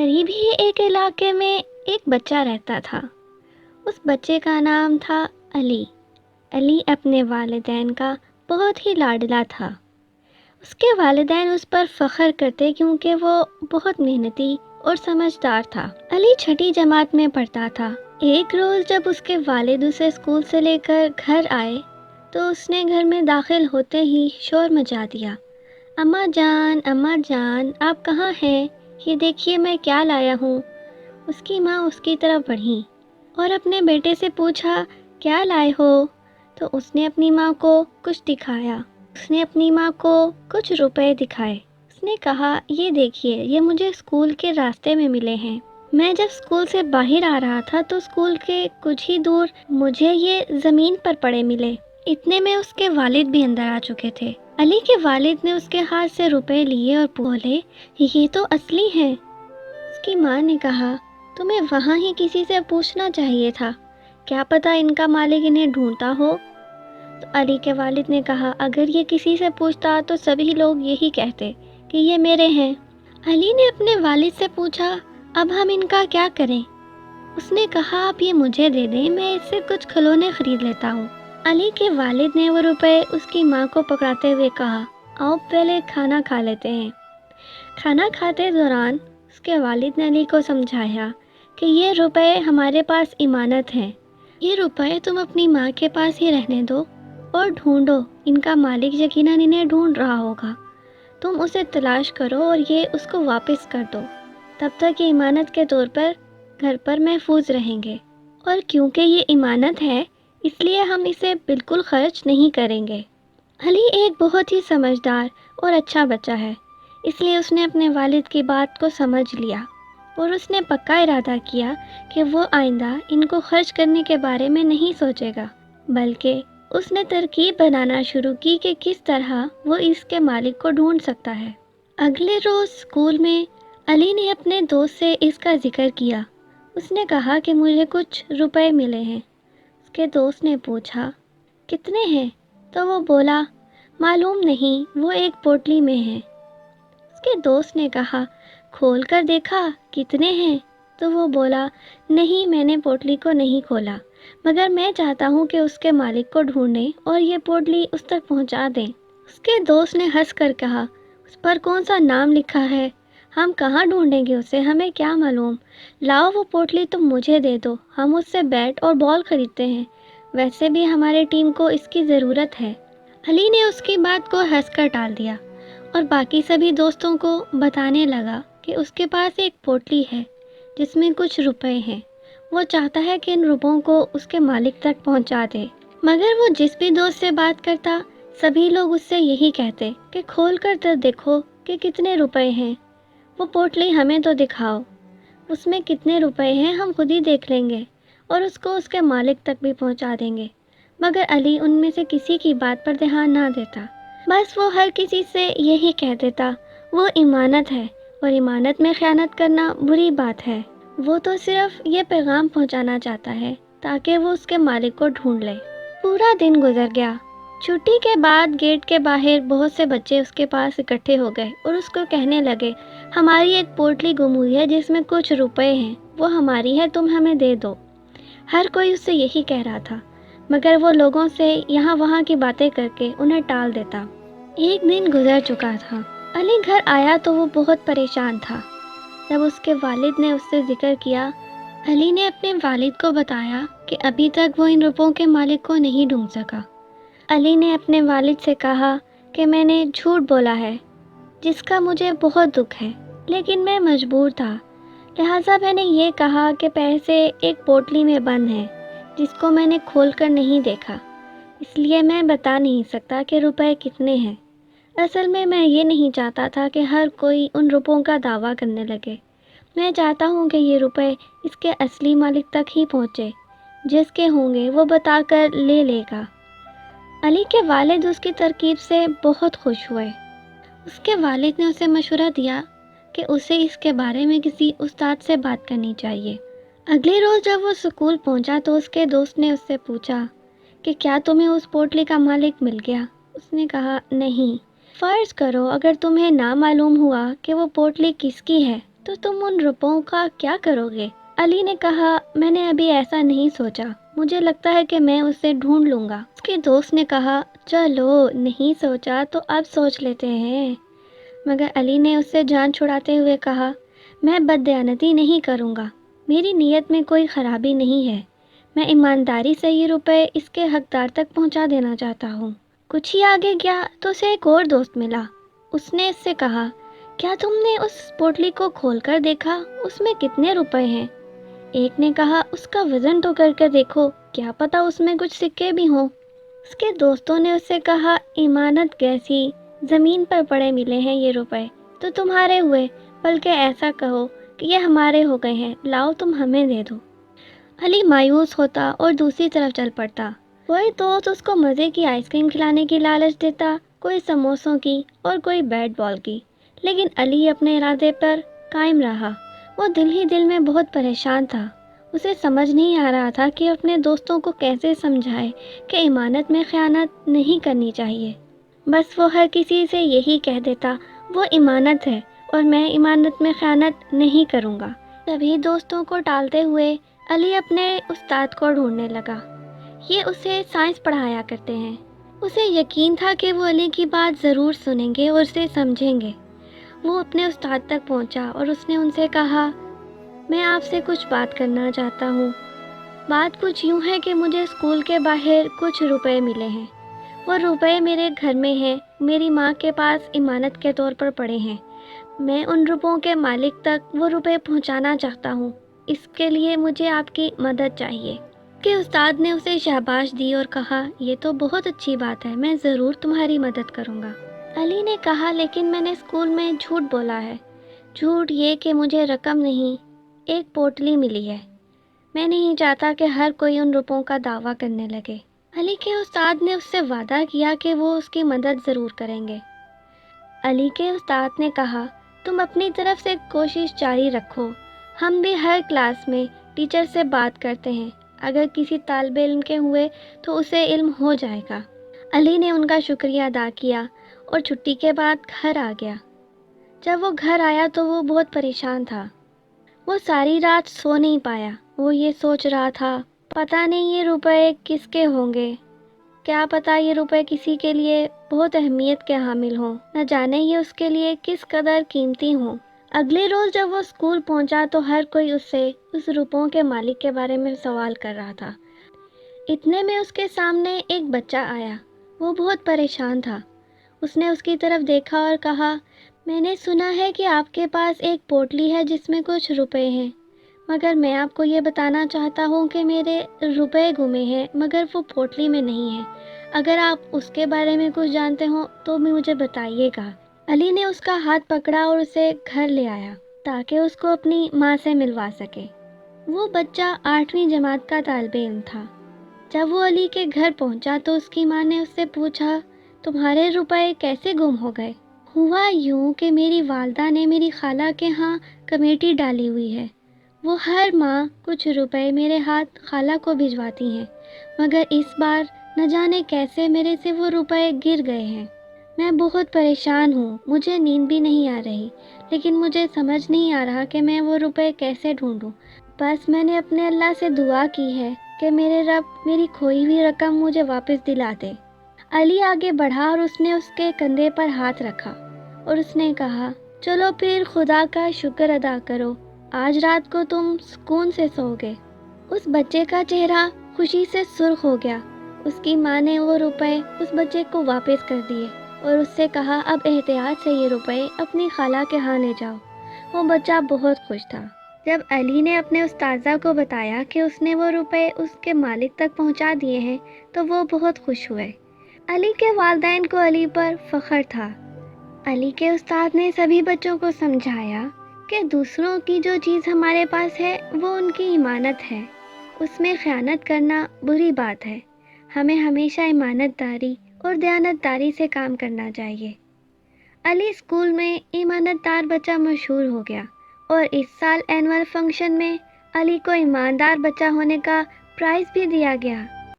قریب ہی ایک علاقے میں ایک بچہ رہتا تھا۔ اس بچے کا نام تھا علی۔ علی اپنے والدین کا بہت ہی لاڈلا تھا۔ اس کے والدین اس پر فخر کرتے کیونکہ وہ بہت محنتی اور سمجھدار تھا۔ علی چھٹی جماعت میں پڑھتا تھا۔ ایک روز جب اس کے والد اسے اسکول سے لے کر گھر آئے تو اس نے گھر میں داخل ہوتے ہی شور مچا دیا۔ اماں جان آپ کہاں ہیں؟ یہ دیکھیے میں کیا لایا ہوں۔ اس کی ماں اس کی طرف بڑھی اور اپنے بیٹے سے پوچھا کیا لائے ہو؟ تو اس نے اپنی ماں کو کچھ دکھایا۔ اس نے اپنی ماں کو کچھ روپے دکھائے۔ اس نے کہا یہ دیکھیے یہ مجھے اسکول کے راستے میں ملے ہیں۔ میں جب اسکول سے باہر آ رہا تھا تو اسکول کے کچھ ہی دور مجھے یہ زمین پر پڑے ملے۔ اتنے میں اس کے والد بھی اندر آ چکے تھے۔ علی کے والد نے اس کے ہاتھ سے روپے لیے اور بولے یہ تو اصلی ہیں۔ اس کی ماں نے کہا تمہیں وہاں ہی کسی سے پوچھنا چاہیے تھا، کیا پتہ ان کا مالک انہیں ڈھونڈتا ہو۔ تو علی کے والد نے کہا اگر یہ کسی سے پوچھتا تو سبھی لوگ یہی کہتے کہ یہ میرے ہیں۔ علی نے اپنے والد سے پوچھا اب ہم ان کا کیا کریں؟ اس نے کہا آپ یہ مجھے دے دیں، میں اس سے کچھ کھلونے خرید لیتا ہوں۔ علی کے والد نے وہ روپے اس کی ماں کو پکڑاتے ہوئے کہا آؤ پہلے کھانا کھا لیتے ہیں۔ کھانا کھاتے دوران اس کے والد نے علی کو سمجھایا کہ یہ روپے ہمارے پاس امانت ہیں، یہ روپے تم اپنی ماں کے پاس ہی رہنے دو اور ڈھونڈو، ان کا مالک یقیناً انہیں ڈھونڈ رہا ہوگا، تم اسے تلاش کرو اور یہ اس کو واپس کر دو، تب تک یہ امانت کے طور پر گھر پر محفوظ رہیں گے، اور کیونکہ یہ امانت ہے اس لیے ہم اسے بالکل خرچ نہیں کریں گے۔ علی ایک بہت ہی سمجھدار اور اچھا بچہ ہے، اس لیے اس نے اپنے والد کی بات کو سمجھ لیا اور اس نے پکا ارادہ کیا کہ وہ آئندہ ان کو خرچ کرنے کے بارے میں نہیں سوچے گا، بلکہ اس نے ترکیب بنانا شروع کی کہ کس طرح وہ اس کے مالک کو ڈھونڈ سکتا ہے۔ اگلے روز اسکول میں علی نے اپنے دوست سے اس کا ذکر کیا۔ اس نے کہا کہ مجھے کچھ روپے ملے ہیں۔ اس کے دوست نے پوچھا کتنے ہیں؟ تو وہ بولا معلوم نہیں، وہ ایک پوٹلی میں ہے۔ اس کے دوست نے کہا کھول کر دیکھا کتنے ہیں؟ تو وہ بولا نہیں، میں نے پوٹلی کو نہیں کھولا، مگر میں چاہتا ہوں کہ اس کے مالک کو ڈھونڈیں اور یہ پوٹلی اس تک پہنچا دیں۔ اس کے دوست نے ہنس کر کہا اس پر کون سا نام لکھا ہے؟ ہم کہاں ڈھونڈیں گے اسے، ہمیں کیا معلوم، لاؤ وہ پوٹلی تم مجھے دے دو، ہم اس سے بیٹ اور بال خریدتے ہیں، ویسے بھی ہمارے ٹیم کو اس کی ضرورت ہے۔ علی نے اس کی بات کو ہنس کر ٹال دیا اور باقی سبھی دوستوں کو بتانے لگا کہ اس کے پاس ایک پوٹلی ہے جس میں کچھ روپے ہیں، وہ چاہتا ہے کہ ان روپوں کو اس کے مالک تک پہنچا دے۔ مگر وہ جس بھی دوست سے بات کرتا سبھی لوگ اس سے یہی کہتے کہ کھول کر تو دیکھو کہ کتنے روپے ہیں، وہ پوٹلی ہمیں تو دکھاؤ، اس میں کتنے روپے ہیں ہم خود ہی دیکھ لیں گے اور اس کو اس کے مالک تک بھی پہنچا دیں گے۔ مگر علی ان میں سے کسی کی بات پر دھیان نہ دیتا، بس وہ ہر کسی سے یہی کہہ دیتا وہ امانت ہے اور امانت میں خیانت کرنا بری بات ہے، وہ تو صرف یہ پیغام پہنچانا چاہتا ہے تاکہ وہ اس کے مالک کو ڈھونڈ لے۔ پورا دن گزر گیا۔ چھٹی کے بعد گیٹ کے باہر بہت سے بچے اس کے پاس اکٹھے ہو گئے اور اس کو کہنے لگے ہماری ایک پوٹلی گم ہوئی ہے جس میں کچھ روپے ہیں، وہ ہماری ہے، تم ہمیں دے دو۔ ہر کوئی اس سے یہی کہہ رہا تھا، مگر وہ لوگوں سے یہاں وہاں کی باتیں کر کے انہیں ٹال دیتا۔ ایک دن گزر چکا تھا۔ علی گھر آیا تو وہ بہت پریشان تھا۔ جب اس کے والد نے اس سے ذکر کیا، علی نے اپنے والد کو بتایا کہ ابھی تک وہ ان روپوں کے مالک کو نہیں ڈھونڈ سکا۔ علی نے اپنے والد سے کہا کہ میں نے جھوٹ بولا ہے جس کا مجھے بہت دکھ ہے، لیکن میں مجبور تھا، لہٰذا میں نے یہ کہا کہ پیسے ایک پوٹلی میں بند ہیں جس کو میں نے کھول کر نہیں دیکھا، اس لیے میں بتا نہیں سکتا کہ روپے کتنے ہیں۔ اصل میں یہ نہیں چاہتا تھا کہ ہر کوئی ان روپوں کا دعویٰ کرنے لگے، میں چاہتا ہوں کہ یہ روپے اس کے اصلی مالک تک ہی پہنچے، جس کے ہوں گے وہ بتا کر لے لے گا۔ علی کے والد اس کی ترکیب سے بہت خوش ہوئے۔ اس کے والد نے اسے مشورہ دیا کہ اسے اس کے بارے میں کسی استاد سے بات کرنی چاہیے۔ اگلے روز جب وہ اسکول پہنچا تو اس کے دوست نے اس سے پوچھا کہ کیا تمہیں اس پوٹلی کا مالک مل گیا؟ اس نے کہا نہیں۔ فرض کرو اگر تمہیں نہ معلوم ہوا کہ وہ پوٹلی کس کی ہے تو تم ان روپوں کا کیا کرو گے؟ علی نے کہا میں نے ابھی ایسا نہیں سوچا، مجھے لگتا ہے کہ میں اسے ڈھونڈ لوں گا۔ اس کے دوست نے کہا چلو نہیں سوچا تو اب سوچ لیتے ہیں، مگر علی نے اس سے جان چھڑاتے ہوئے کہا میں بددیانتی نہیں کروں گا، میری نیت میں کوئی خرابی نہیں ہے، میں ایمانداری سے یہ روپے اس کے حقدار تک پہنچا دینا چاہتا ہوں۔ کچھ ہی آگے گیا تو اسے ایک اور دوست ملا۔ اس نے اس سے کہا کیا تم نے اس پوٹلی کو کھول کر دیکھا؟ اس میں کتنے روپے ہیں؟ ایک نے کہا اس کا وزن تو کر کے دیکھو، کیا پتا اس میں کچھ سکے بھی ہوں۔ اس کے دوستوں نے اس سے کہا ایمانت کیسی، زمین پر پڑے ملے ہیں یہ روپے تو تمہارے ہوئے، بلکہ ایسا کہو کہ یہ ہمارے ہو گئے ہیں، لاؤ تم ہمیں دے دو۔ علی مایوس ہوتا اور دوسری طرف چل پڑتا۔ کوئی دوست اس کو مزے کی آئس کریم کھلانے کی لالچ دیتا، کوئی سموسوں کی اور کوئی بیٹ بال کی، لیکن علی اپنے ارادے پر قائم رہا۔ وہ دل ہی دل میں بہت پریشان تھا، اسے سمجھ نہیں آ رہا تھا کہ اپنے دوستوں کو کیسے سمجھائے کہ ایمانت میں خیانت نہیں کرنی چاہیے۔ بس وہ ہر کسی سے یہی کہہ دیتا وہ ایمانت ہے اور میں ایمانت میں خیانت نہیں کروں گا۔ سبھی دوستوں کو ٹالتے ہوئے علی اپنے استاد کو ڈھونڈنے لگا۔ یہ اسے سائنس پڑھایا کرتے ہیں۔ اسے یقین تھا کہ وہ علی کی بات ضرور سنیں گے اور اسے سمجھیں گے۔ وہ اپنے استاد تک پہنچا اور اس نے ان سے کہا میں آپ سے کچھ بات کرنا چاہتا ہوں۔ بات کچھ یوں ہے کہ مجھے اسکول کے باہر کچھ روپے ملے ہیں، وہ روپے میرے گھر میں ہیں، میری ماں کے پاس ایمانت کے طور پر پڑے ہیں، میں ان روپوں کے مالک تک وہ روپے پہنچانا چاہتا ہوں، اس کے لیے مجھے آپ کی مدد چاہیے۔ کہ استاد نے اسے شاباش دی اور کہا یہ تو بہت اچھی بات ہے، میں ضرور تمہاری مدد کروں گا۔ علی نے کہا لیکن میں نے اسکول میں جھوٹ بولا ہے، جھوٹ یہ کہ مجھے رقم نہیں ایک پوٹلی ملی ہے، میں نہیں چاہتا کہ ہر کوئی ان روپوں کا دعویٰ کرنے لگے۔ علی کے استاد نے اس سے وعدہ کیا کہ وہ اس کی مدد ضرور کریں گے۔ علی کے استاد نے کہا تم اپنی طرف سے کوشش جاری رکھو، ہم بھی ہر کلاس میں ٹیچر سے بات کرتے ہیں، اگر کسی طالب علم کے ہوئے تو اسے علم ہو جائے گا۔ علی نے ان کا شکریہ ادا کیا اور چھٹی کے بعد گھر آ گیا۔ جب وہ گھر آیا تو وہ بہت پریشان تھا، وہ ساری رات سو نہیں پایا۔ وہ یہ سوچ رہا تھا پتہ نہیں یہ روپے کس کے ہوں گے، کیا پتہ یہ روپے کسی کے لیے بہت اہمیت کے حامل ہوں، نہ جانے یہ اس کے لیے کس قدر قیمتی ہوں۔ اگلے روز جب وہ اسکول پہنچا تو ہر کوئی اس سے اس روپوں کے مالک کے بارے میں سوال کر رہا تھا۔ اتنے میں اس کے سامنے ایک بچہ آیا، وہ بہت پریشان تھا۔ اس نے اس کی طرف دیکھا اور کہا میں نے سنا ہے کہ آپ کے پاس ایک پوٹلی ہے جس میں کچھ روپے ہیں، مگر میں آپ کو یہ بتانا چاہتا ہوں کہ میرے روپے گمے ہیں مگر وہ پوٹلی میں نہیں ہیں، اگر آپ اس کے بارے میں کچھ جانتے ہوں تو بھی مجھے بتائیے گا۔ علی نے اس کا ہاتھ پکڑا اور اسے گھر لے آیا تاکہ اس کو اپنی ماں سے ملوا سکے۔ وہ بچہ 8ویں جماعت کا طالب علم تھا۔ جب وہ علی کے گھر پہنچا تو اس کی ماں نے اس سے پوچھا تمہارے روپے کیسے گم ہو گئے؟ ہوا یوں کہ میری والدہ نے میری خالہ کے ہاں کمیٹی ڈالی ہوئی ہے، وہ ہر ماہ کچھ روپے میرے ہاتھ خالہ کو بھجواتی ہیں، مگر اس بار نہ جانے کیسے میرے سے وہ روپے گر گئے ہیں۔ میں بہت پریشان ہوں، مجھے نیند بھی نہیں آ رہی، لیکن مجھے سمجھ نہیں آ رہا کہ میں وہ روپے کیسے ڈھونڈوں۔ بس میں نے اپنے اللہ سے دعا کی ہے کہ میرے رب میری کھوئی ہوئی رقم مجھے واپس دلا دے۔ علی آگے بڑھا اور اس نے اس کے کندھے پر ہاتھ رکھا اور اس نے کہا چلو پھر خدا کا شکر ادا کرو، آج رات کو تم سکون سے سو گے۔ اس بچے کا چہرہ خوشی سے سرخ ہو گیا۔ اس کی ماں نے وہ روپے اس بچے کو واپس کر دیے اور اس سے کہا اب احتیاط سے یہ روپے اپنی خالہ کے ہاں لے جاؤ۔ وہ بچہ بہت خوش تھا۔ جب علی نے اپنے استاذہ کو بتایا کہ اس نے وہ روپے اس کے مالک تک پہنچا دیے ہیں تو وہ بہت خوش ہوئے۔ علی کے والدین کو علی پر فخر تھا۔ علی کے استاد نے سبھی بچوں کو سمجھایا کہ دوسروں کی جو چیز ہمارے پاس ہے وہ ان کی ایمانت ہے، اس میں خیانت کرنا بری بات ہے، ہمیں ہمیشہ ایمانت داری اور دیانت داری سے کام کرنا چاہیے۔ علی اسکول میں ایمانت دار بچہ مشہور ہو گیا اور اس سال اینول فنکشن میں علی کو ایماندار بچہ ہونے کا پرائز بھی دیا گیا۔